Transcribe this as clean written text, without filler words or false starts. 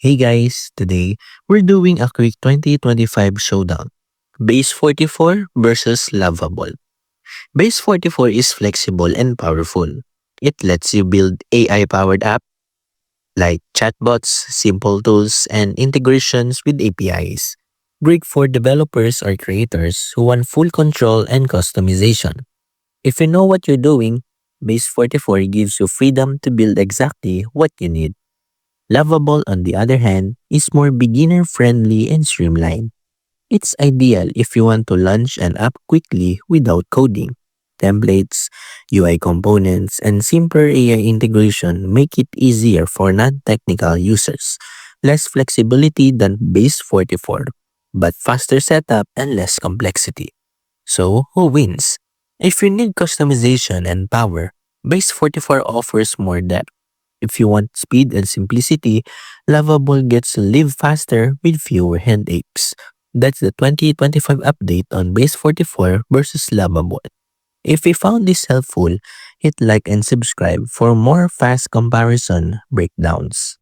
Hey guys, today we're doing a quick 2025 showdown. Base 44 versus Lovable. Base 44 is flexible and powerful. It lets you build AI powered apps like chatbots, simple tools, and integrations with APIs. Great for developers or creators who want full control and customization. If you know what you're doing, Base 44 gives you freedom to build exactly what you need. Lovable, on the other hand, is more beginner friendly and streamlined. It's ideal if you want to launch an app quickly without coding. Templates, UI components, and simpler AI integration make it easier for non-technical users. Less flexibility than Base 44, but faster setup and less complexity. So, who wins? If you need customization and power, Base 44 offers more depth. If you want speed and simplicity, Lovable gets to live faster with fewer headaches. That's the 2025 update on Base 44 versus Lovable. If you found this helpful, hit like and subscribe for more fast comparison breakdowns.